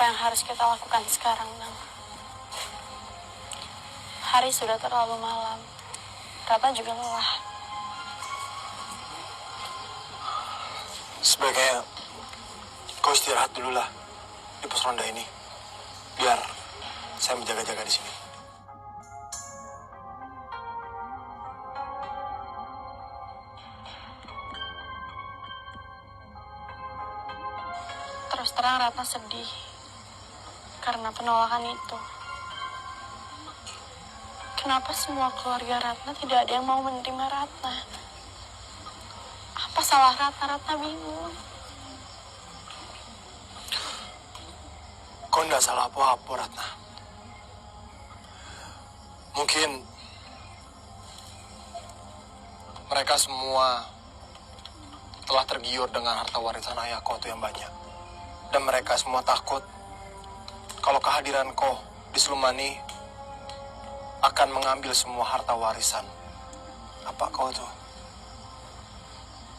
Apa yang harus kita lakukan sekarang, Nang? Hari sudah terlalu malam. Ratna juga lelah. Sebaiknya kau istirahat dulu lah di pos ronda ini. Biar saya menjaga-jaga di sini. Terus terang Ratna sedih karena penolakan itu. Kenapa semua keluarga Ratna tidak ada yang mau menerima Ratna? Apa salah Ratna? Ratna bingung. Kau nggak salah apa-apa, Ratna. Mungkin mereka semua telah tergiur dengan harta warisan ayah kau yang banyak. Dan mereka semua takut kalau kehadiran kau di Selumani akan mengambil semua harta warisan. Apa kau tuh?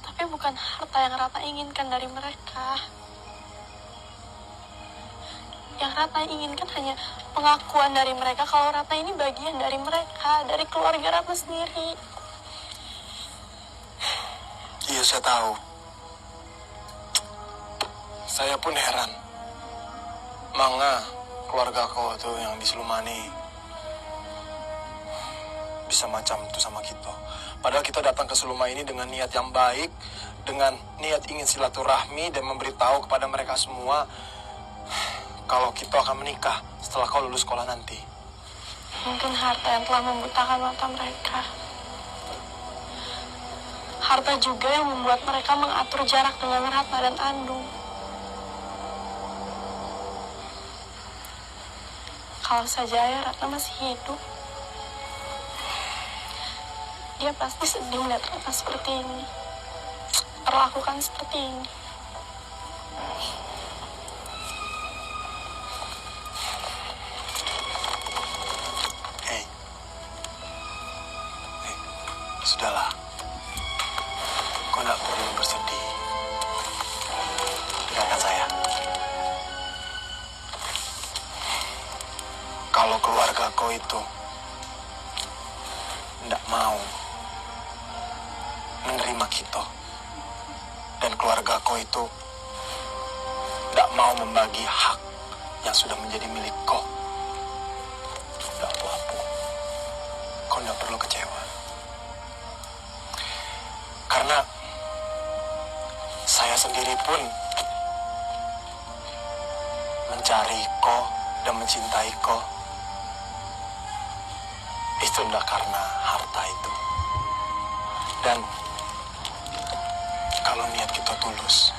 Tapi bukan harta yang Ratna inginkan dari mereka. Yang Ratna inginkan hanya pengakuan dari mereka kalau Ratna ini bagian dari mereka, dari keluarga Ratna sendiri. Iya, saya tahu. Saya pun heran. Manga keluarga kau tuh yang di Selumani bisa macam itu sama kita. Padahal kita datang ke Seluma ini dengan niat yang baik, dengan niat ingin silaturahmi dan memberitahu kepada mereka semua kalau kita akan menikah setelah kau lulus sekolah nanti. Mungkin harta yang telah membutakan mata mereka. Harta juga yang membuat mereka mengatur jarak dengan Ratna dan Andung. Kalau saja ayah Ratna masih hidup, dia pasti sedih melihat Ratna seperti ini. Perlakukan seperti ini. Hei, sudahlah. Kau tidak perlu bersedih. Dengarkan saya. Kalau keluarga kau itu tidak mau menerima kita, dan keluarga kau itu tidak mau membagi hak yang sudah menjadi milik kau, tidak apa-apa. Kau tidak perlu kecewa. Karena saya sendiri pun mencari kau dan mencintai kau. Itu tidak karena harta itu. Dan kalau niat kita tulus,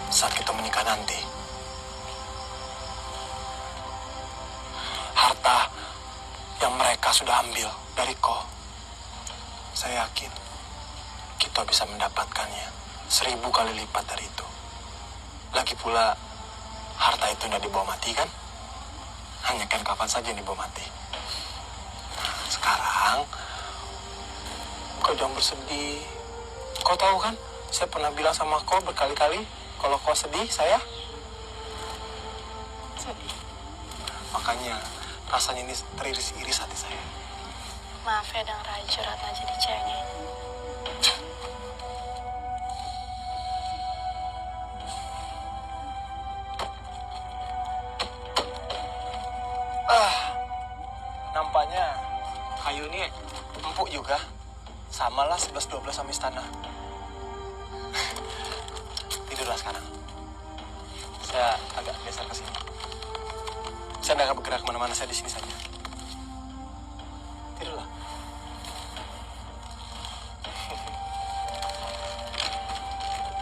saat kita menikah nanti, harta yang mereka sudah ambil dari kau, saya yakin kita bisa mendapatkannya 1000 kali lipat dari itu. Lagi pula, harta itu tidak dibawa mati kan? Hanya kan kapan saja yang dibawa mati. Sekarang, kau jangan bersedih. Kau tahu kan, saya pernah bilang sama kau berkali-kali, kalau kau sedih, saya Sedih. makanya rasanya ini teriris-iris hati saya. Maaf ya Dang Raja, Ratna jadi cengeng. Nampaknya kayu ini empuk juga. Samalah 11-12 sama istana. Tidurlah sekarang. Saya agak geser ke sini. Saya tidak akan bergerak kemana-mana, saya di sini saja. Tidurlah.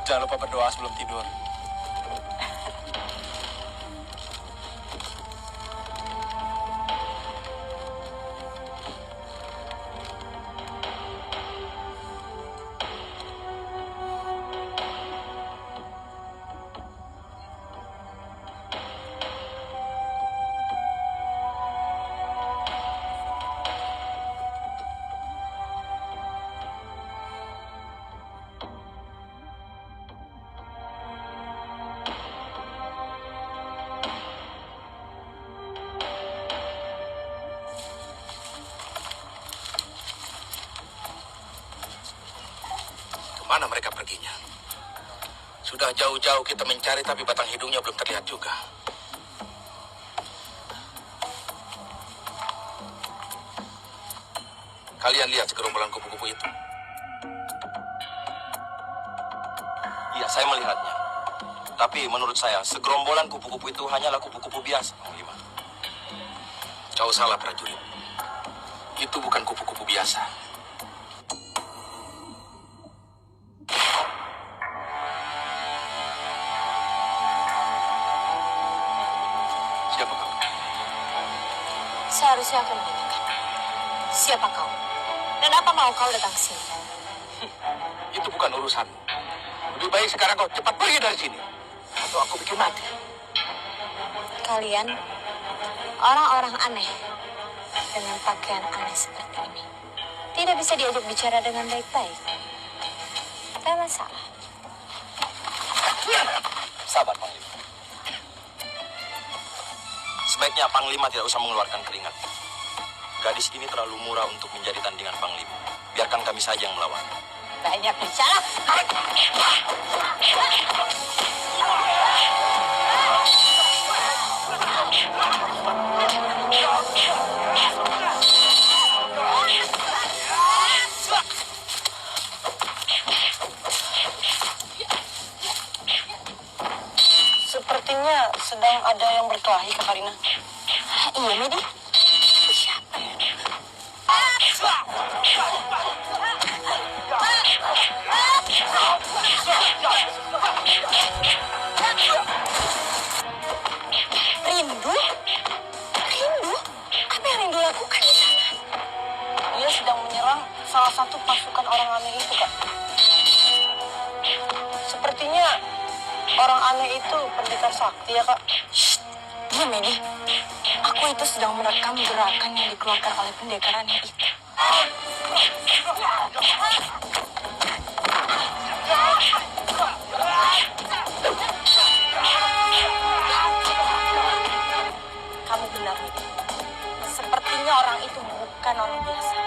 Jangan lupa berdoa sebelum tidur. Mana mereka perginya? Sudah jauh-jauh kita mencari tapi batang hidungnya belum terlihat juga. Kalian lihat segerombolan kupu-kupu itu? Iya, saya melihatnya. Tapi menurut saya, segerombolan kupu-kupu itu hanyalah kupu-kupu biasa, Panglima. Kau salah, prajurit. Itu bukan kupu-kupu biasa. Siapa kau? Seharusnya aku menanyakan. Siapa kau? Dan apa mau kau datang ke sini? Itu bukan urusanmu. Lebih baik sekarang kau cepat pergi dari sini. Atau aku bikin mati. Kalian orang-orang aneh dengan pakaian aneh seperti ini tidak bisa diajak bicara dengan baik-baik. Ada masalah. Sabar, Panglima. Sebaiknya Panglima tidak usah mengeluarkan keringat. Gadis ini terlalu murah untuk menjadi tandingan Panglima. Biarkan kami saja yang melawan. Banyak bicara. Sepertinya sedang ada yang berkelahi, Kak Karina. Iya, Medi. Siapa ya? Rindu? Rindu? Apa yang Rindu lakukan di sana? Dia sedang menyerang salah satu pasukan orang aneh itu, Kak. Sepertinya orang aneh itu pendekar sakti ya, Kak. Shh, diam Medi. Aku itu sedang merekam gerakan yang dikeluarkan oleh pendekar aneh itu. Kamu benar, Medi. Sepertinya orang itu bukan orang biasa.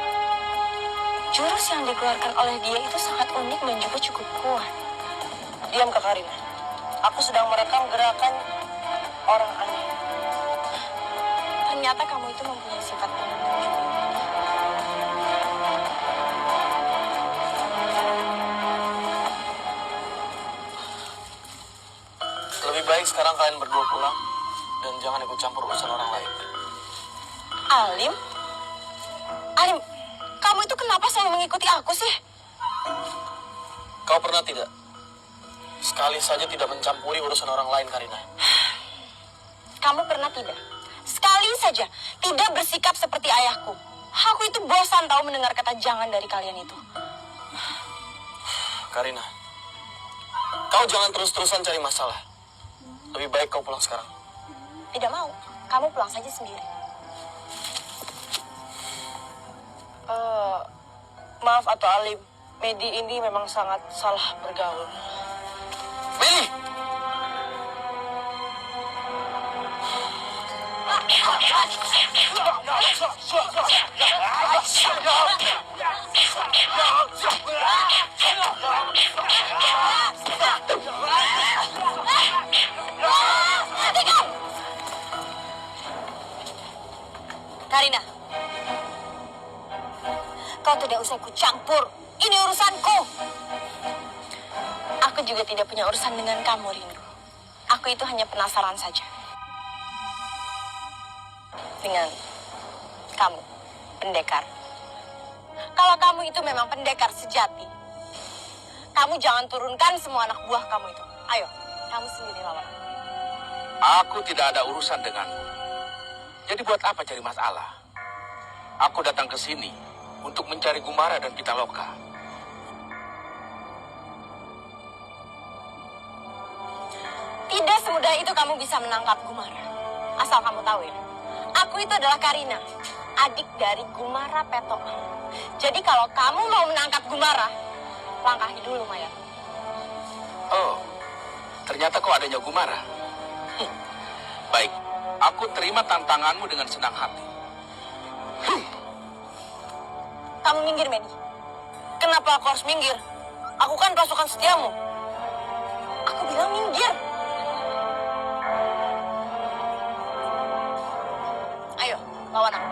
Jurus yang dikeluarkan oleh dia itu sangat unik dan juga cukup kuat. Diam, Kak Karina. Aku sedang merekam gerakan orang aneh. Ternyata kamu itu mempunyai sifat penenang. Lebih baik sekarang kalian berdua pulang dan jangan ikut campur urusan orang lain. Alim? Alim, kamu itu kenapa selalu mengikuti aku sih? Kau pernah tidak sekali saja tidak mencampuri urusan orang lain, Karina? Kamu pernah tidak? Sekali saja tidak bersikap seperti ayahku. Aku itu bosan tahu mendengar kata jangan dari kalian itu. Karina, kau jangan terus-terusan cari masalah. Lebih baik kau pulang sekarang. Tidak mau, kamu pulang saja sendiri. Maaf Atau Alim, Medi ini memang sangat salah bergaul. Meli! Karina, kau tidak usah ikut campur. Ini urusanku. Aku juga tidak punya urusan dengan kamu, Rindu. Aku itu hanya penasaran saja. Dengan kamu, pendekar. Kalau kamu itu memang pendekar sejati, kamu jangan turunkan semua anak buah kamu itu. Ayo, kamu sendiri lawan. Aku tidak ada urusan denganmu. Jadi buat apa cari masalah? Aku datang ke sini untuk mencari Gumara dan Pitaloka. Tidak semudah itu kamu bisa menangkap Gumara. Asal kamu tahu ya, aku itu adalah Karina, adik dari Gumara Peto. Jadi kalau kamu mau menangkap Gumara, langkahi dulu mayat. Oh, ternyata kau adanya Gumara. Baik, aku terima tantanganmu dengan senang hati. Kamu minggir, Medi. Kenapa aku harus minggir? Aku Aku kan pasukan setiamu. Aku bilang minggir. Ayo, lawan aku.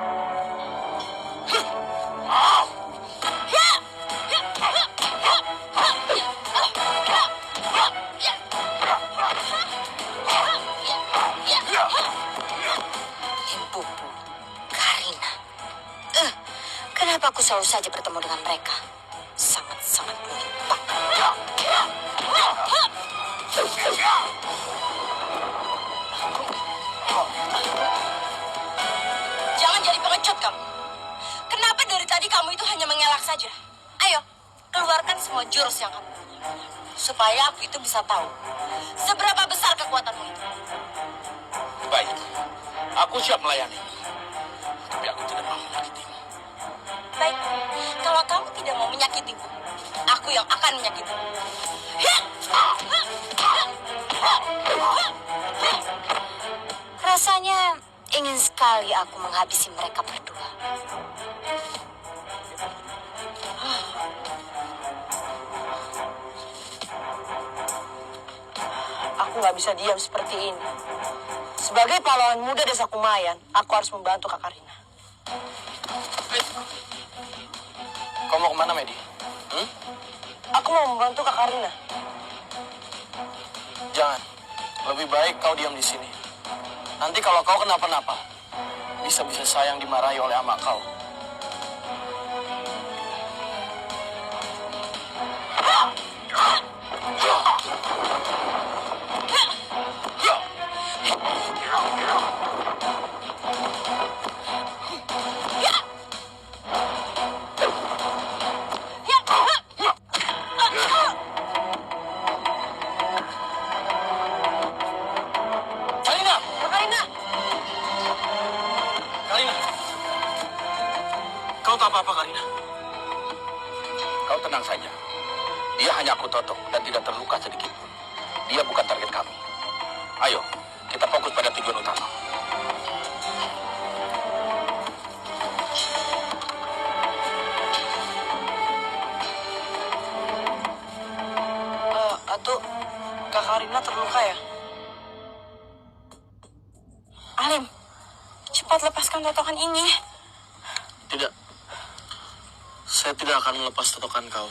Limpupu, Karina. Kenapa aku selalu saja bertemu dengan mereka? Sangat-sangat menyimpang. Jangan jadi pengecut kamu. Kenapa dari tadi kamu itu hanya mengelak saja? Ayo, keluarkan semua jurus yang kamu punya. Supaya aku itu bisa tahu seberapa besar kekuatanmu itu. Baik, aku siap melayani. Tapi aku tidak mau menyakitimu. Baik, kalau kamu tidak mau menyakitiku, aku yang akan menyakitimu. Rasanya ingin sekali aku menghabisi mereka berdua. Aku nggak bisa diam seperti ini. Sebagai pahlawan muda desa Kumayan, aku harus membantu Kak Karina. Kau mau kemana, Medi? Aku mau membantu Kak Karina. Jangan. Lebih baik kau diam di sini. Nanti kalau kau kenapa-napa, bisa-bisa saya yang dimarahi oleh amak kau. Karina! Kak Karina! Karina! Kau tak apa-apa, Karina? Kau tenang saja. Dia hanya aku totok dan tidak terluka sedikit pun. Dia bukan target kami. Ayo, kita fokus pada tujuan utama. Atu, Kak Karina terluka ya? Alim, cepat lepaskan totokan ini. Tidak. Saya tidak akan melepas totokan kau.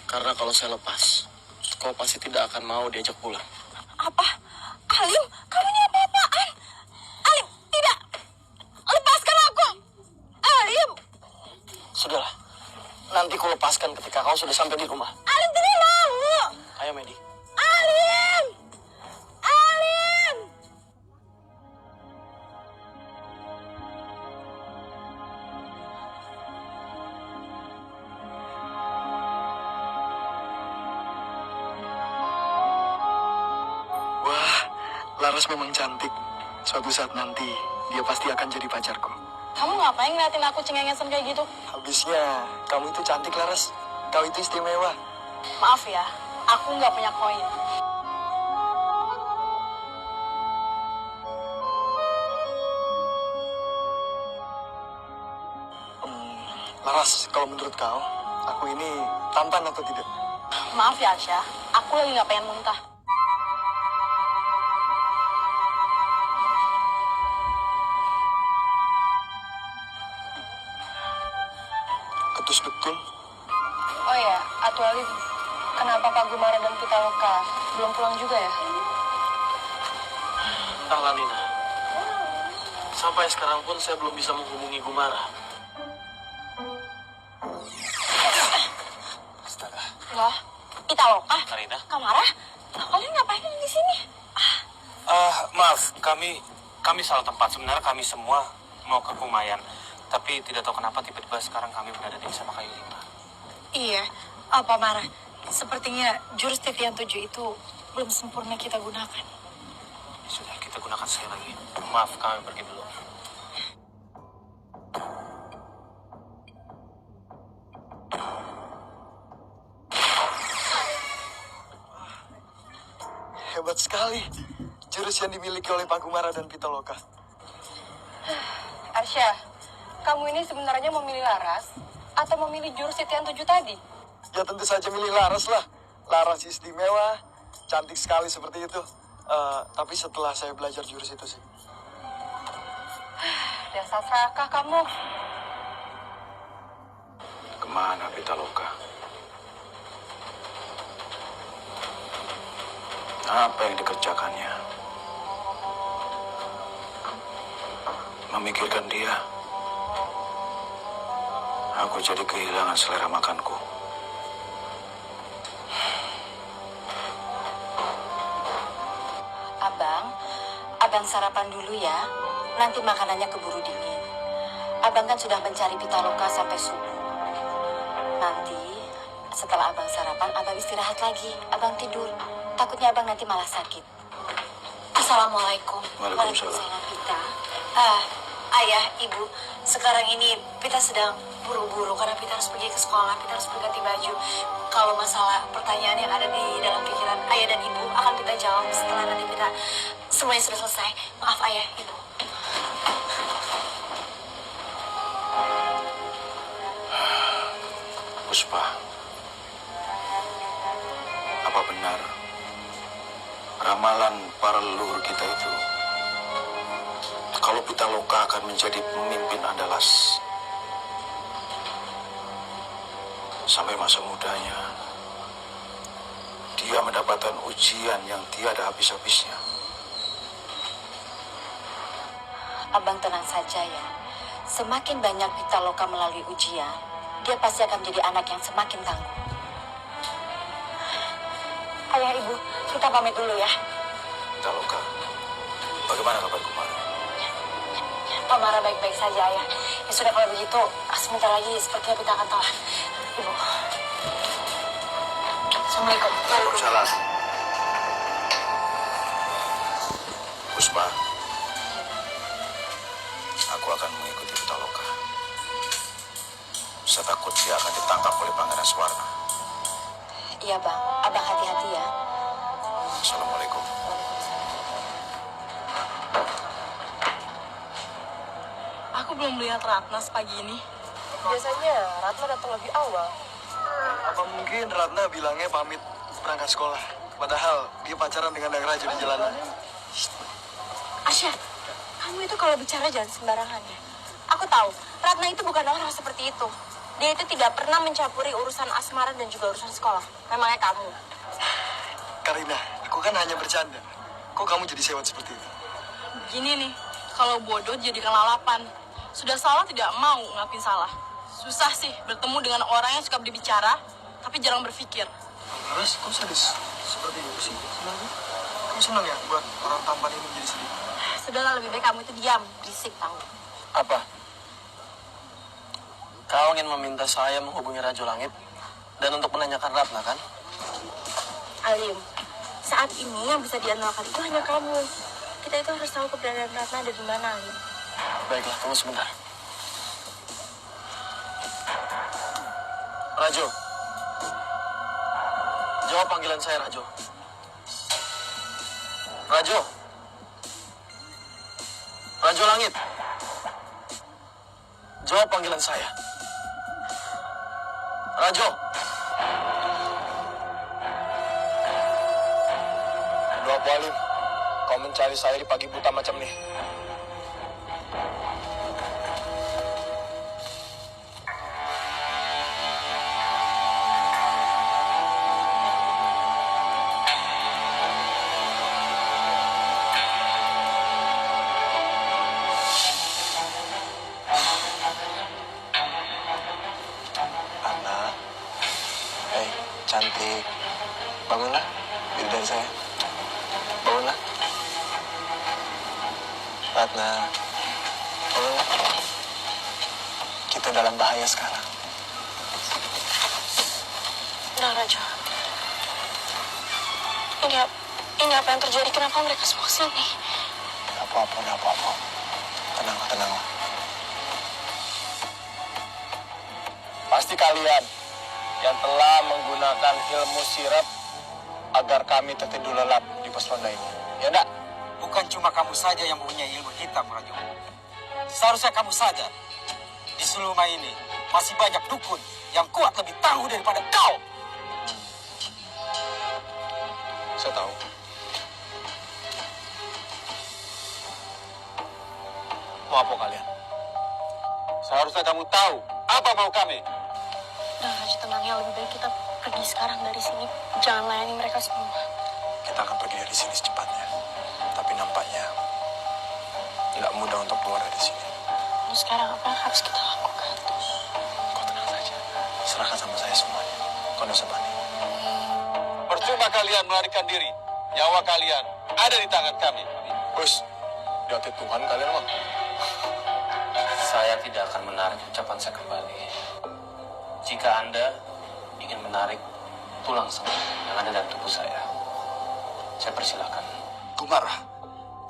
Karena kalau saya lepas, kau pasti tidak akan mau diajak pulang. Apa? Alim, kamu ini apa-apaan? Alim, tidak. Lepaskan aku. Alim. Sudahlah. Nanti kau lepaskan ketika kau sudah sampai di rumah. Alim tidak mau. Ayo, Medi. Alim. Alim. Wah, Laras memang cantik. Suatu saat nanti, dia pasti akan jadi pacarku. Kamu ngapain ngeliatin aku cengengesan kayak gitu? Habisnya, kamu itu cantik, Laras. Kau itu istimewa. Maaf ya, aku nggak punya koin. Laras, kalau menurut kau, aku ini tampan atau tidak? Maaf ya, Asya. Aku lagi nggak pengen muntah. Ketus betul. Oh ya, Atu Alim, kenapa Pak Gumara dan Pitaloka belum pulang juga ya? Entahlah, Nina. Sampai sekarang pun saya belum bisa menghubungi Gumara. Astaga. Wah, Pitaloka? Karina? Kamara? Kalian ngapain di sini? Maaf, kami salah tempat. Sebenarnya kami semua mau ke Kumayan. Tapi tidak tahu kenapa tiba-tiba sekarang kami berada di Desa Kayu Lima. Iya, apa Mara? Sepertinya jurus titian 7 itu belum sempurna kita gunakan. Sudah, kita gunakan sekali lagi. Maaf, kami pergi dulu. Hebat sekali. Jurus yang dimiliki oleh Pak Gumara dan Pitaloka. Arsya, kamu ini sebenarnya memilih Laras atau memilih jurus titian 7 tadi? Ya tentu saja milih Laras lah. Laras istimewa, cantik sekali seperti itu. Tapi setelah saya belajar jurus itu sih. Dasar serakah kamu. Kemana Pitaloka? Apa yang dikerjakannya? Memikirkan dia, aku jadi kehilangan selera makanku. Abang sarapan dulu ya. Nanti makanannya keburu dingin. Abang kan sudah mencari Pitaloka sampai subuh. Nanti setelah abang sarapan, abang istirahat lagi. Abang tidur. Takutnya abang nanti malah sakit. Assalamualaikum. Waalaikumsalam. Pita. Ayah, ibu, sekarang ini Pita sedang buru-buru karena Pita harus pergi ke sekolah. Pita harus berganti baju. Kalau masalah pertanyaan yang ada di dalam pikiran ayah dan ibu akan Pita jawab setelah nanti Pita semuanya sudah selesai. Maaf ayah, ibu. Puspa, apa benar ramalan para leluhur kita itu kalau Pitaloka akan menjadi pemimpin Andalas sampai masa mudanya, dia mendapatkan ujian yang tiada habis-habisnya? Abang tenang saja ya. Semakin banyak Pitaloka melalui ujian, dia pasti akan menjadi anak yang semakin tangguh. Ayah, ibu, kita pamit dulu ya. Pitaloka, bagaimana kabar Kumara? Pak Mara baik-baik saja, ayah. Ya sudah, kalau begitu, sebentar lagi sepertinya kita akan telah. Ibu. Assalamualaikum. Waalaikumsalam. Puspa, aku akan mengikuti Pitaloka. Saya takut dia akan ditangkap oleh Pangeran Swarna. Iya, Bang. Abang hati-hati ya. Assalamualaikum. Aku belum melihat Ratna pagi ini. Biasanya Ratna datang lebih awal. Apa mungkin Ratna bilangnya pamit berangkat sekolah? Padahal dia pacaran dengan Dang Raja di jalanan. Asya, kamu itu kalau bicara jangan sembarangan ya. Aku tahu, Ratna itu bukan orang seperti itu. Dia itu tidak pernah mencampuri urusan asmara dan juga urusan sekolah. Memangnya kamu. Karina, aku kan hanya bercanda. Kok kamu jadi sewot seperti itu? Gini nih, kalau bodoh jadikan lalapan. Sudah salah tidak mau ngakuin salah. Susah sih bertemu dengan orang yang suka berbicara, tapi jarang berpikir. Laras, kok sadis seperti itu sih? Senang kan? Kamu senang ya buat orang tampan ini menjadi sedih? Sudahlah, lebih baik kamu itu diam, berisik tahu. Apa? Kau ingin meminta saya menghubungi Raja Langit dan untuk menanyakan Ratna, kan? Alim, saat ini yang bisa diandalkan itu hanya kamu. Kita itu harus tahu keberadaan Ratna ada di mana, Alim. Baiklah, tunggu sebentar. Rajo. Jawab panggilan saya, Rajo. Rajo. Rajo Langit. Jawab panggilan saya. Rajo. Aduh, Abu Alim. Kau mencari saya di pagi buta macam nih. Cantik. Bangunlah, bidadari saya. Bangunlah. Ratna, bangunlah. Kita dalam bahaya sekarang. Nah, Raja. Ini apa yang terjadi? Kenapa mereka semua kesini? Apa-apa. Tenang. Pasti kalian yang telah menggunakan ilmu sirap agar kami tertidur lelap di pos ronda ini. Ya enggak? Bukan cuma kamu saja yang mempunyai ilmu hitam, Rajo. Seharusnya kamu sadar, di Suluma ini masih banyak dukun yang kuat lebih tangguh daripada kau. Saya tahu. Mau apa kalian? Seharusnya kamu tahu apa mau kami. Udah Raja tenang ya, lebih baik kita pergi sekarang dari sini. Jangan layani mereka semua. Kita akan pergi dari sini secepatnya. Tapi nampaknya nggak mudah untuk keluar dari sini. Lalu sekarang apa yang harus kita lakukan? Kau tenang saja. Serahkan sama saya semuanya. Kau nggak usah panik. Percuma kalian melarikan diri. Nyawa kalian ada di tangan kami. Bos, di hati Tuhan kalian mah. Saya tidak akan menarik ucapan saya kembali. Jika Anda ingin menarik tulang sengkang yang ada dalam tubuh saya persilakan. Kumara,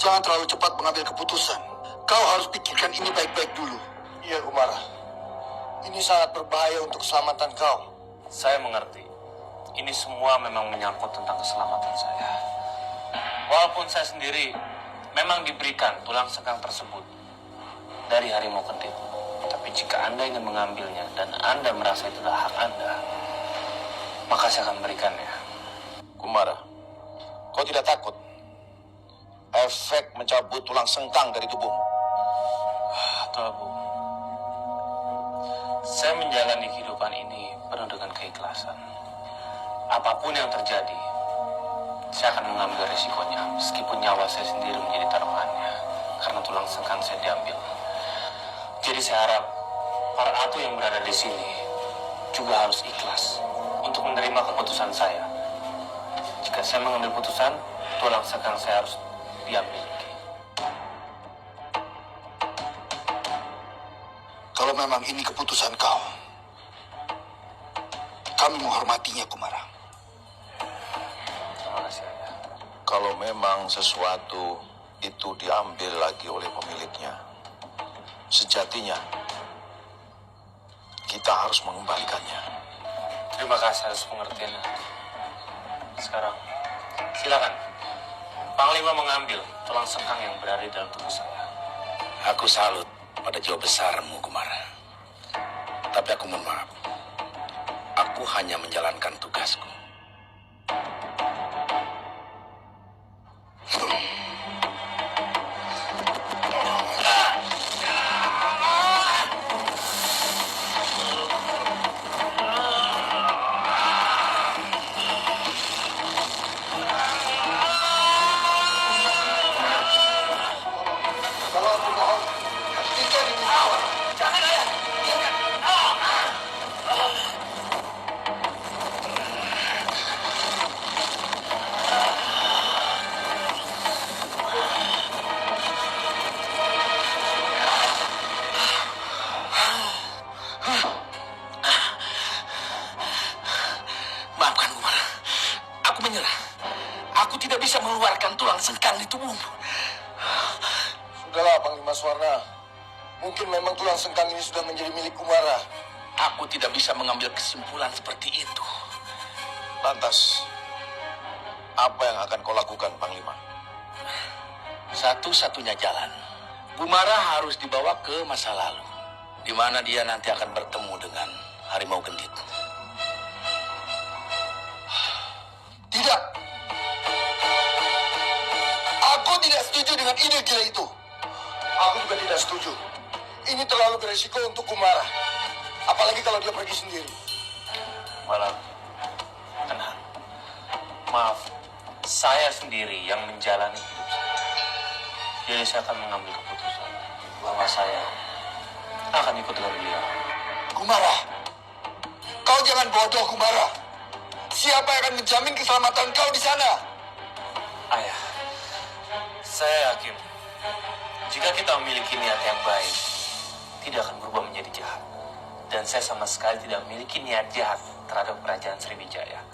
jangan terlalu cepat mengambil keputusan. Kau harus pikirkan ini baik-baik dulu. Iya, Kumara. Ini sangat berbahaya untuk keselamatan kau. Saya mengerti. Ini semua memang menyangkut tentang keselamatan saya. Walaupun saya sendiri memang diberikan tulang sengkang tersebut dari harimau kentit. Tapi jika Anda ingin mengambilnya dan Anda merasa itu adalah hak Anda, maka saya akan memberikannya. Kumara, kau tidak takut efek mencabut tulang sengkang dari tubuhmu? Tuh, Bu. Saya menjalani kehidupan ini penuh dengan keikhlasan. Apapun yang terjadi, saya akan mengambil risikonya, meskipun nyawa saya sendiri menjadi taruhannya, karena tulang sengkang saya diambil. Jadi saya harap para atu yang berada di sini juga harus ikhlas untuk menerima keputusan saya. Jika saya mengambil keputusan, tulang sengkang saya harus diambil. Kalau memang ini keputusan kau, kami menghormatinya, Kumara. Terima kasih, Ayah. Kalau memang sesuatu itu diambil lagi oleh pemiliknya, sejatinya kita harus mengembalikannya. Terima kasih atas pengertiannya. Sekarang, silakan. Panglima mengambil tulang sengkang yang berada di dalam tubuh saya. Aku salut pada jiwa besarmu, Kumara. Tapi aku mohon maaf. Aku hanya menjalankan tugasku. Maafkan, Kumara. Aku menyerah. Aku tidak bisa mengeluarkan tulang sengkang di tubuhmu. Sudahlah, Panglima Suwarna. Mungkin memang tulang sengkang ini sudah menjadi milik Kumara. Aku tidak bisa mengambil kesimpulan seperti itu. Lantas, apa yang akan kau lakukan, Panglima? Satu-satunya jalan, Kumara harus dibawa ke masa lalu, di mana dia nanti akan bertemu dengan harimau gendit. Tidak. Aku tidak setuju dengan ide gila itu. Aku juga tidak setuju. Ini terlalu beresiko untuk Kumara. Apalagi kalau dia pergi sendiri. Malam, tenang. Maaf, saya sendiri yang menjalani hidup saya. Jadi saya akan mengambil keputusan bahwa saya akan ikut dengan beliau. Kumara, kau jangan bodoh, Kumara. Siapa yang akan menjamin keselamatan kau di sana? Ayah, saya yakin jika kita memiliki niat yang baik, tidak akan berubah menjadi jahat. Dan saya sama sekali tidak memiliki niat jahat terhadap kerajaan Sriwijaya.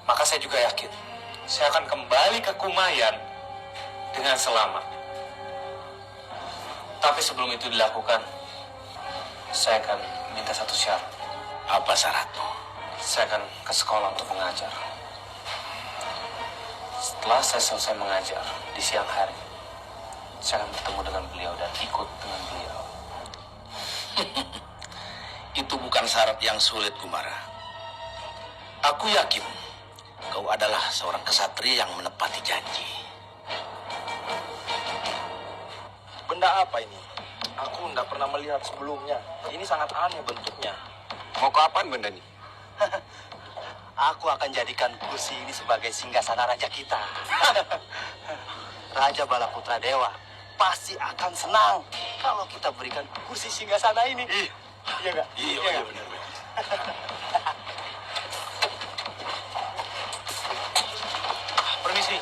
Maka saya juga yakin saya akan kembali ke Kumayan dengan selamat. Tapi sebelum itu dilakukan, saya akan minta satu syarat. Apa syaratmu? Saya akan ke sekolah untuk mengajar. Setelah saya selesai mengajar di siang hari, saya akan bertemu dengan beliau dan ikut dengan beliau. Itu bukan syarat yang sulit, Kumara. Aku yakin kau kau adalah seorang kesatria yang menepati janji. Benda apa ini? Aku tidak pernah melihat sebelumnya. Ini sangat aneh bentuknya. Mau ke apaan benda ini? Aku akan jadikan kursi ini sebagai singgasana raja kita. Raja Balaputra Dewa pasti akan senang kalau kita berikan kursi singgasana ini. Iya nggak? Iya benar. Permisi.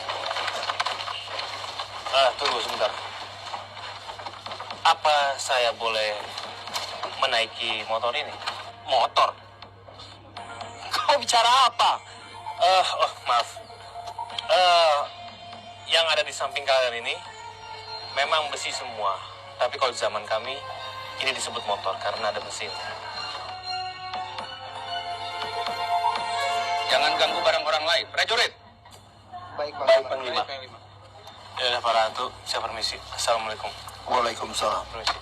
Tunggu sebentar. Apa saya boleh menaiki motor ini? Motor. Kau bicara apa? Maaf. Yang ada di samping kalian ini memang besi semua. Tapi kalau di zaman kami, ini disebut motor karena ada mesinnya. Jangan ganggu barang orang lain. Prajurit. Baik, Panglima. Ya, Pak Ratu, saya permisi. Assalamualaikum. Waalaikumsalam. Permisi.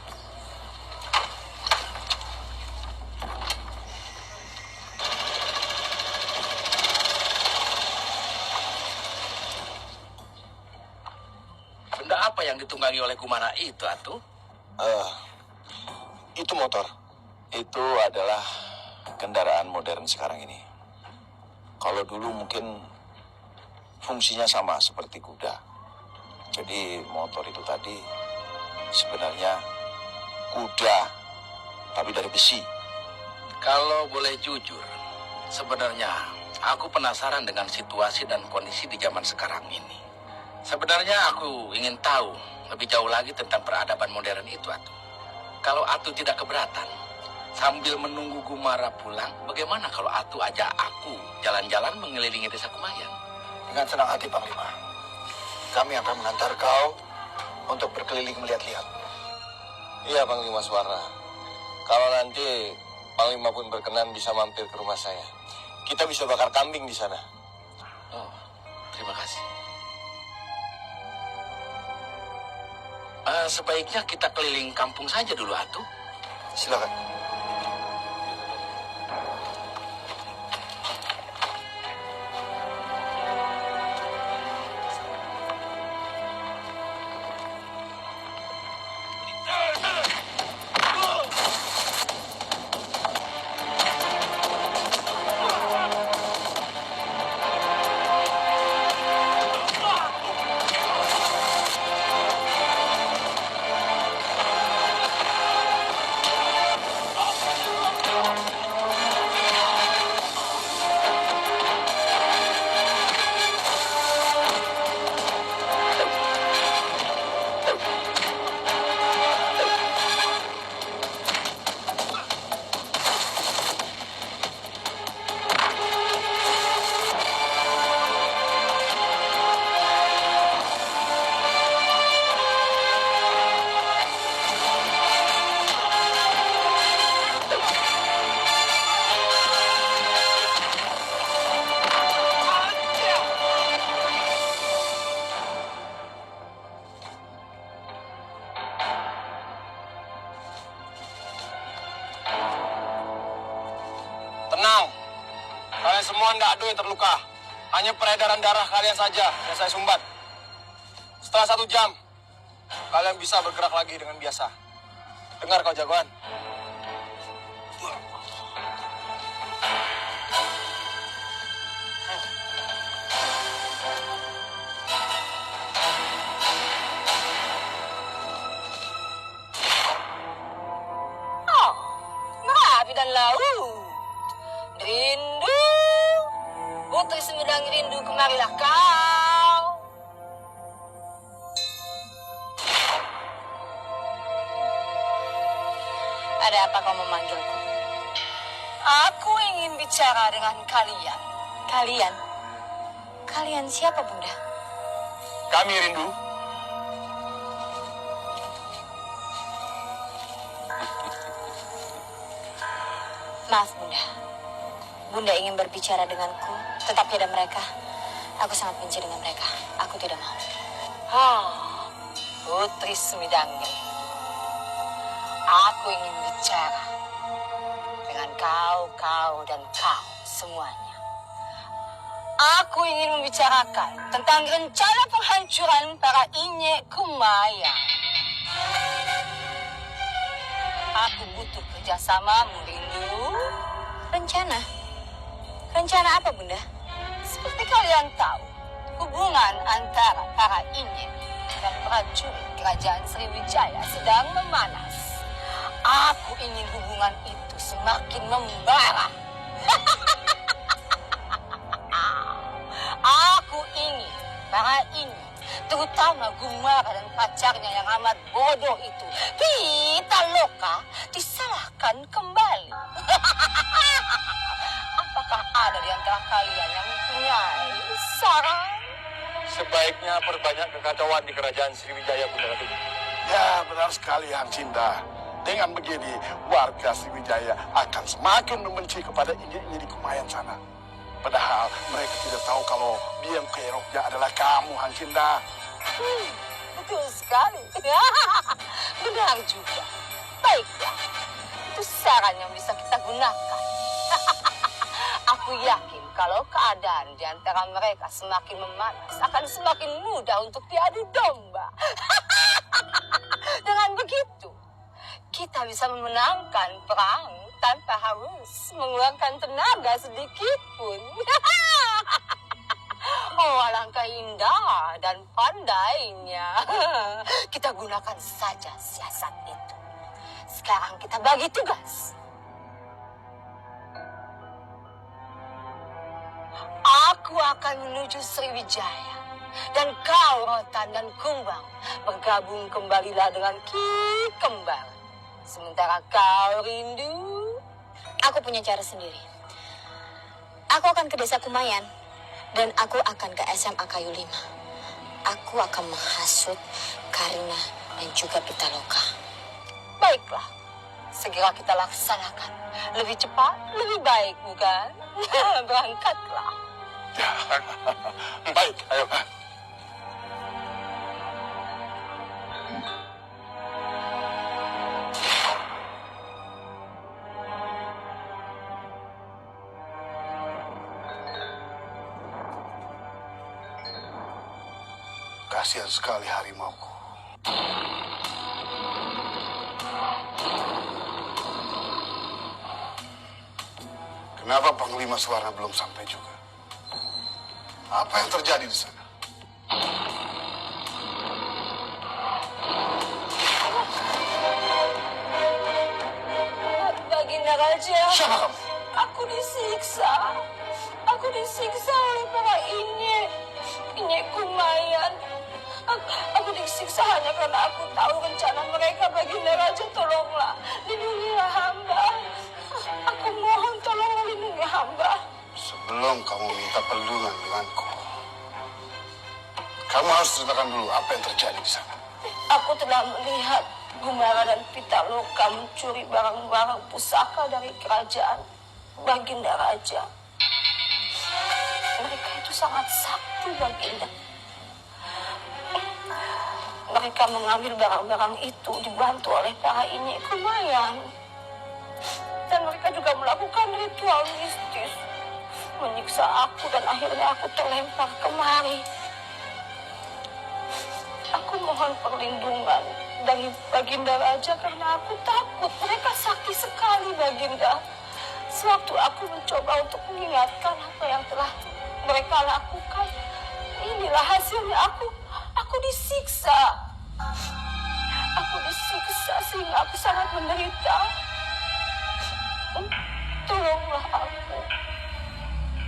Benda apa yang ditunggangi oleh Kumara itu, Atu? Itu motor. Itu adalah kendaraan modern sekarang ini. Kalau dulu mungkin fungsinya sama seperti kuda. Jadi motor itu tadi sebenarnya kuda, tapi dari besi. Kalau boleh jujur, sebenarnya aku penasaran dengan situasi dan kondisi di zaman sekarang ini. Sebenarnya aku ingin tahu lebih jauh lagi tentang peradaban modern itu, Atu. Kalau Atu tidak keberatan, sambil menunggu Gumara pulang, bagaimana kalau Atu ajak aku jalan-jalan mengelilingi desa Kumayan? Dengan senang hati, Panglima. Kami akan mengantar kau untuk berkeliling melihat-lihat. Iya, Panglima Suara. Kalau nanti Panglima pun berkenan bisa mampir ke rumah saya. Kita bisa bakar kambing di sana. Oh, terima kasih. Sebaiknya kita keliling kampung saja dulu, Atu. Silakan. Tenang. Kalian semua tidak ada yang terluka. Hanya peredaran darah kalian saja yang saya sumbat. Setelah 1 jam, kalian bisa bergerak lagi dengan biasa. Dengar kau jagoan. Oh, merapi dan laut. Rindu, putri semedang rindu, kemarilah kau. Ada apa kau memanggilku? Aku ingin bicara dengan kalian. Kalian? Kalian siapa, Bunda? Kami rindu. Maaf, Bunda. Bunda ingin berbicara denganku, tetapi ada mereka. Aku sangat benci dengan mereka. Aku tidak mau. Putri Semidangin. Aku ingin bicara dengan kau, dan kau semuanya. Aku ingin membicarakan tentang rencana penghancuran para Inye Kumayan. Aku butuh kerjasamamu, Rindu. Rencana? Rencana apa, Bunda? Seperti kalian tahu, hubungan antara para Inye dan prajurit kerajaan Sriwijaya sedang memanas. Aku ingin hubungan itu semakin membara. Aku ingin para Inye, terutama Gumara dan pacarnya yang amat bodoh itu, Pitaloka, disalahkan kembali. Apakah ada di antara kalian yang mempunyai saran? Sebaiknya perbanyak kekacauan di kerajaan Sriwijaya, Bunda Ratu. Ya, benar sekali, Hancinda. Dengan begini, warga Sriwijaya akan semakin membenci kepada Inye-Inye di Kumayan sana. Padahal mereka tidak tahu kalau biang keroknya adalah kamu, Hancinda. Betul sekali. Benar juga. Baiklah, itu saran yang bisa kita gunakan. Aku yakin kalau keadaan di antara mereka semakin memanas, akan semakin mudah untuk diadu domba. Dengan begitu, kita bisa memenangkan perang tanpa harus mengeluarkan tenaga sedikit pun. Oh, alangkah indah dan pandainya. Kita gunakan saja siasat itu. Sekarang kita bagi tugas. Aku akan menuju Sriwijaya. Dan kau, Rotan dan Kumbang, bergabung kembalilah dengan Ki Kembar. Sementara kau, Rindu, Aku punya cara sendiri. Aku akan ke desa Kumayan. Dan aku akan ke SMA Kayu 5. Aku akan menghasut Karina dan juga Pitaloka. baiklah. Segera kita laksanakan. Lebih cepat, lebih baik, bukan? Berangkatlah. Ya, baik, ayo. Kasihan sekali harimauku. Kenapa Panglima Suara belum sampai juga? Apa yang terjadi di sana? Baginda Raja. Siapa kamu? Aku disiksa. Aku disiksa oleh para Inye Kumayan. Aku disiksa hanya karena aku tahu rencana mereka. Baginda Raja, tolonglah. Lindungilah hamba. Aku mohon tolong lindungi hamba. Sebelum kamu minta perlindungan denganku, kamu harus ceritakan dulu apa yang terjadi di sana. Aku telah melihat Gumara dan Pitaloka mencuri barang-barang pusaka dari kerajaan Baginda Raja. Mereka itu sangat sakti, Baginda. Mereka mengambil barang-barang itu dibantu oleh para Inye Kumayan. Dan mereka juga melakukan ritual mistis. Menyiksa aku dan akhirnya aku terlempar kemari. Aku mohon perlindungan dari Baginda Raja karena aku takut. Mereka sakti sekali, Baginda. Sewaktu aku mencoba untuk mengingatkan apa yang telah mereka lakukan, inilah hasilnya. Aku disiksa. Aku disiksa sehingga aku sangat menderita. Tolonglah aku.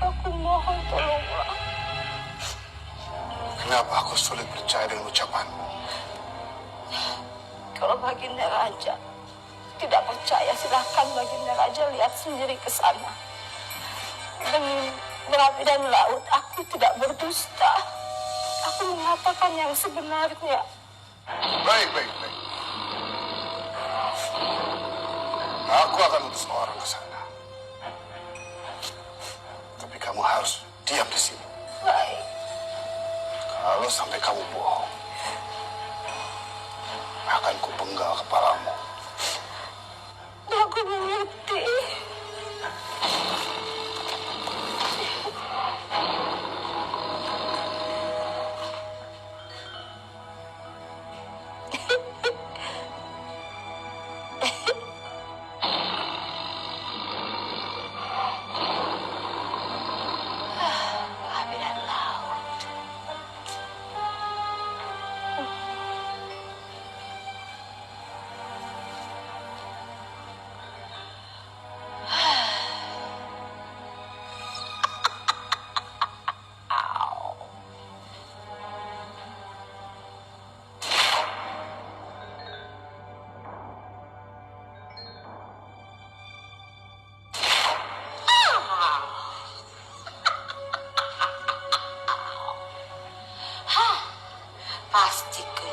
Aku mohon tolonglah. Kenapa aku sulit percaya dengan ucapanmu? Kalau Baginda Raja tidak percaya, silahkan Baginda Raja lihat sendiri ke sana. Demi berapi dan laut, aku tidak berdusta. Aku mengatakan yang sebenarnya. Baik. Aku akan utus orang ke sana. Tapi kamu harus diam di sini. Baik. Kalau sampai kamu bohong, akan kupenggal kepalamu. Aku mengerti.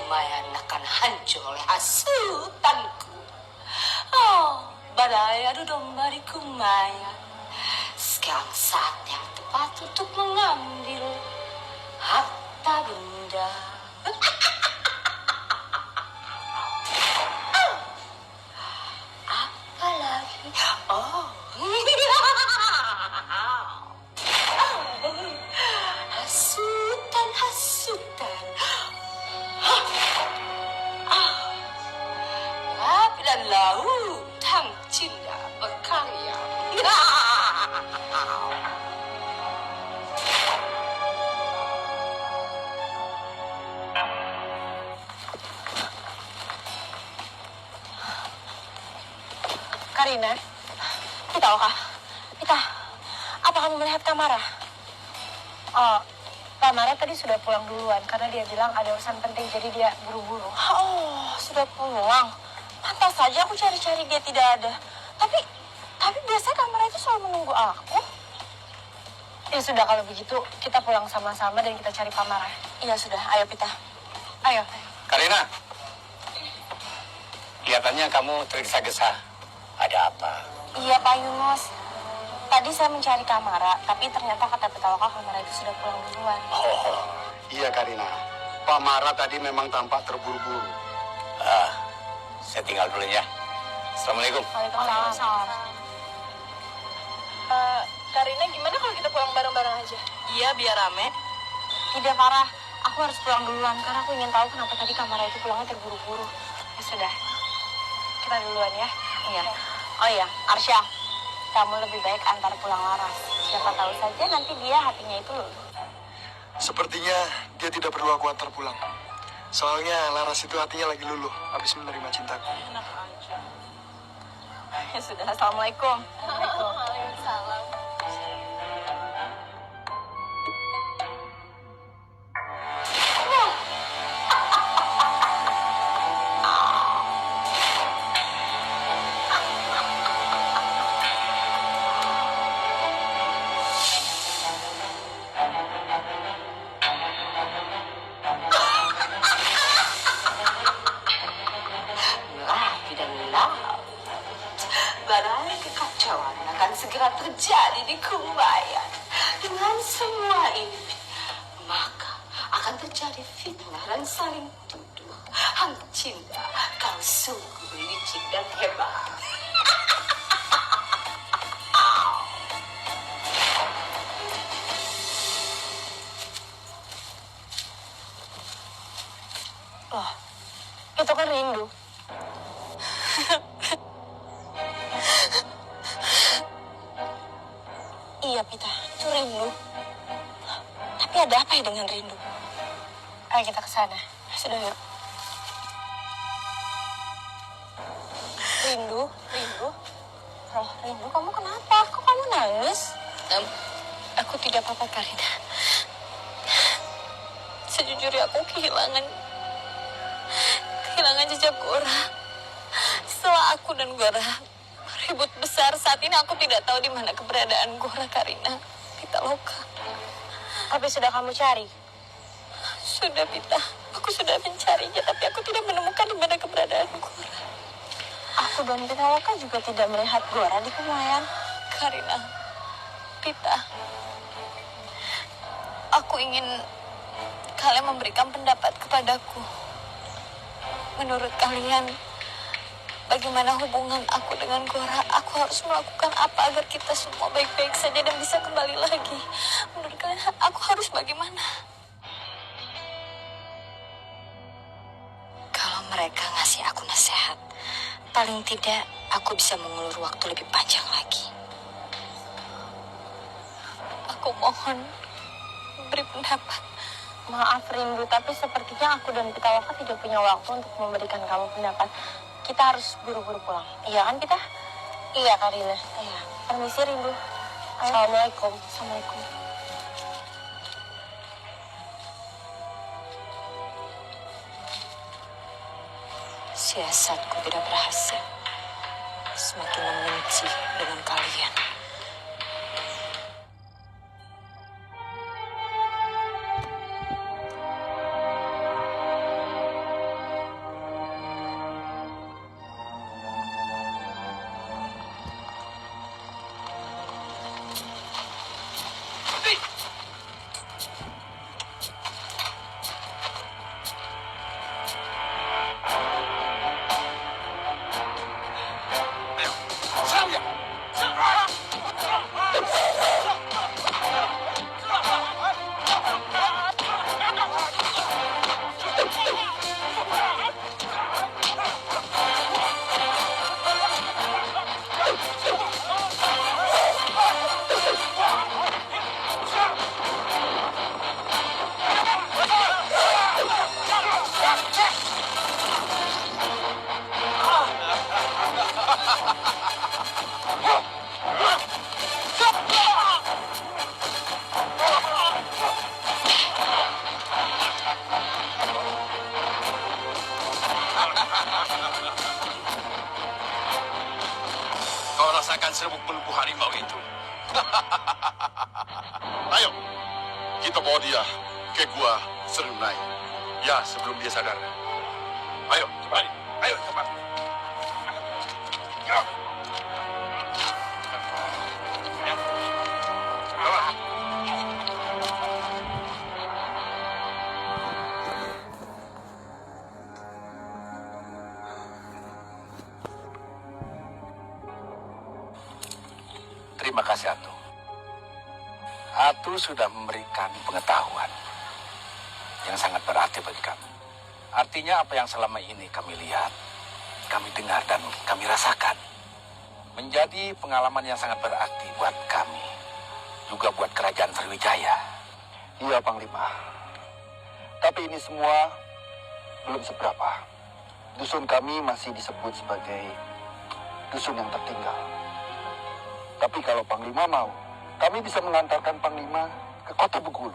Kumayan akan hancur oleh hasutanku. Oh, badai adu domba di Kumayan. Sekarang saat yang tepat untuk mengambil harta benda. Apalagi, oh, hasutan. Api dan laut, Hang Cinda berkarya. Karina, Pitaloka, Pita, apa kamu melihat Kamara? Oh, Kamara tadi sudah pulang duluan karena dia bilang ada urusan penting jadi dia buru-buru. Oh, sudah pulang. Pantas saja aku cari-cari dia tidak ada. Tapi biasanya Kamara itu selalu menunggu aku. Ya sudah kalau begitu kita pulang sama-sama dan kita cari Kamara. Iya sudah, ayo Pita. Ayo. Karina, kelihatannya kamu tergesa-gesa. Ada apa? Iya Pak Yunus. Tadi saya mencari Kamara, tapi ternyata kata Pitaloka Kamara itu sudah pulang duluan. Oh, iya Karina. Pak Mara tadi memang tampak terburu-buru. Saya tinggal dulu ya. Assalamualaikum. Waalaikumsalam. Karina, gimana kalau kita pulang bareng-bareng aja? Iya, biar rame. Tidak parah, aku harus pulang duluan karena aku ingin tahu kenapa tadi Kamara itu pulangnya terburu-buru. Ya sudah, kita duluan ya. Iya. Oh iya, Arsya, kamu lebih baik antar pulang Laras. Siapa tahu saja nanti dia hatinya itu luluh. Sepertinya dia tidak perlu aku antar pulang. Soalnya Laras itu hatinya lagi luluh habis menerima cintaku. Enak aja. Ya sudah, Assalamualaikum. Waalaikumsalam. Badai kekacauan akan segera terjadi di Kumayan. Dengan semua ini, maka akan terjadi fitnah dan saling tuduh. Hang Cinta, kau sungguh licik dan hebat. Loh, itu kan Rindu. Iya, Pita, itu Rindu. Tapi ada apa ya dengan Rindu? Ayo kita ke sana. Sudah yuk. Rindu. Roh, Rindu, kamu kenapa? Kok kamu nangis? Aku tidak apa-apa, Karina. Sejujurnya aku kehilangan jejak Gora. Setelah aku dan Gora ribut besar, saat ini aku tidak tahu di mana keberadaan Gora, Karina. Pitaloka. Tapi sudah kamu cari? Sudah, Pita. Aku sudah mencarinya, tapi aku tidak menemukan di mana keberadaan Gora. Aku dan Pitaloka juga tidak melihat Gora di Kumayan. Karina, Pita, aku ingin kalian memberikan pendapat kepadaku. Menurut kalian, bagaimana hubungan aku dengan Gora? Aku harus melakukan apa agar kita semua baik-baik saja dan bisa kembali lagi? Menurut kalian, aku harus bagaimana? Kalau mereka ngasih aku nasihat, paling tidak aku bisa mengulur waktu lebih panjang lagi. Aku mohon beri pendapat. Maaf Rindu, tapi sepertinya aku dan Pitaloka tidak punya waktu untuk memberikan kamu pendapat. Kita harus buru-buru pulang. Iya kan, Pita? Iya, Karina. Iya. Permisi, Rindu. Assalamualaikum. Assalamualaikum. Siasatku tidak berhasil. Semakin membenci dengan kalian. mengalahkan serbuk pelumpuh harimau itu. Ayo, kita bawa dia ke gua Serunai. Ya, sebelum dia sadar. Ayo, cepat. Ayo, cepat. Ya. Terima kasih, Atu. Atu sudah memberikan pengetahuan yang sangat berarti bagi kami. Artinya apa yang selama ini kami lihat, kami dengar, dan kami rasakan menjadi pengalaman yang sangat berarti buat kami, juga buat kerajaan Sriwijaya. Iya, Panglima. Tapi ini semua belum seberapa. Dusun kami masih disebut sebagai dusun yang tertinggal. Tapi kalau Panglima mau, kami bisa mengantarkan Panglima ke kota Bengkulu.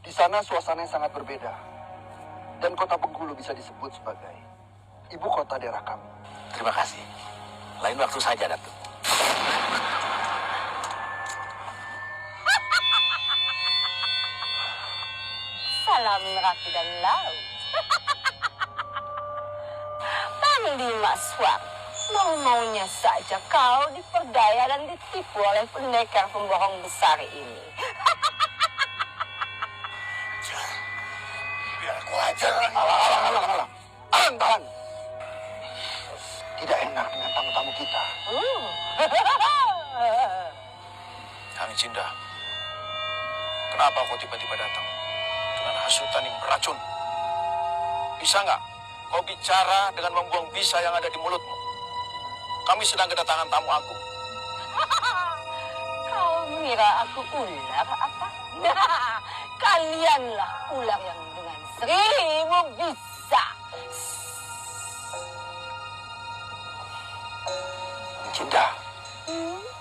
Di sana suasananya sangat berbeda. Dan kota Bengkulu bisa disebut sebagai ibu kota daerah kami. Terima kasih. Lain waktu saja, Datuk. Salam Ratu dan Laut. Panglima Swart, mau-maunya saja kau diperdaya dan ditipu oleh pendekar pembohong besar ini. Biar aku ajar. Alang, tahan. Tidak enak dengan tamu-tamu kita. Hang Cinda, kenapa kau tiba-tiba datang dengan hasutan yang beracun? Bisa nggak kau bicara dengan membuang bisa yang ada di mulutmu? Kami sedang kedatangan tamu agung. Kau mengira aku ular apa? Kalianlah ular yang dengan 1000 bisa. Cinta,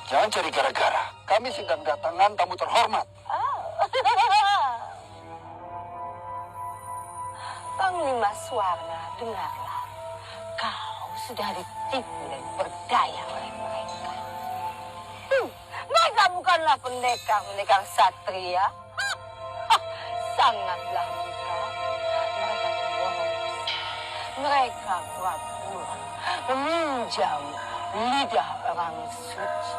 jangan cari gara-gara. Kami sedang datangan tamu terhormat. Panglima Swarna, dengarlah. Kau sudah ditipu dan berdaya oleh mereka. Mereka bukanlah pendekar satria. Sangatlah bukan. Mereka pembohong. Mereka pura-pura meminjam lidah orang suci,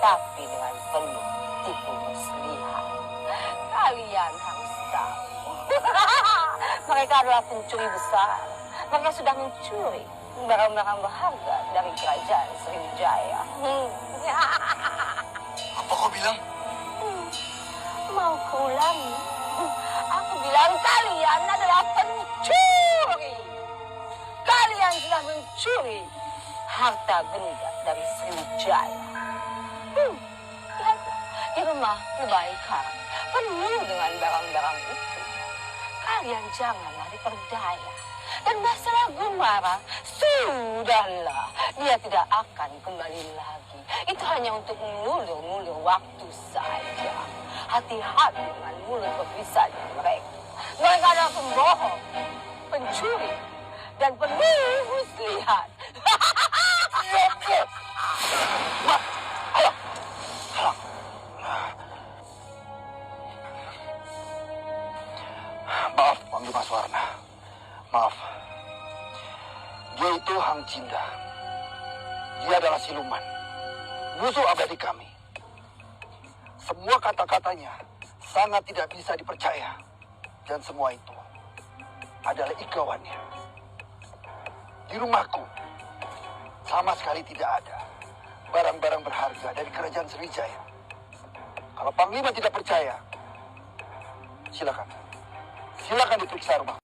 tapi dengan penuh tipu muslihat. Kalian harus tahu. Mereka adalah pencuri besar. Mereka sudah mencuri barang-barang berharga dari kerajaan Sriwijaya. Apa kau bilang? Mau kuulangi? Aku bilang kalian adalah pencuri. Kalian sudah mencuri harta benda dari Sriwijaya. Lihatlah, di rumah kebaikan penuh dengan barang-barang itu. Kalian janganlah diperdaya. Dan masalah Gumara, sudahlah. Dia tidak akan kembali lagi. Itu hanya untuk mengulur-ngulur waktu saja. Hati-hati dengan mulut berbisanya mereka. Mereka adalah pembohong, pencuri, dan penuh muslihat. Maaf, Panglima Swarna. Maaf. Dia itu Hang Cinda. Dia adalah siluman. Musuh abadi kami. Semua kata-katanya sangat tidak bisa dipercaya. Dan semua itu adalah ikauannya. Di rumahku sama sekali tidak ada barang-barang berharga dari kerajaan Sriwijaya. Kalau Panglima tidak percaya, silakan. Silakan diperiksa rumah.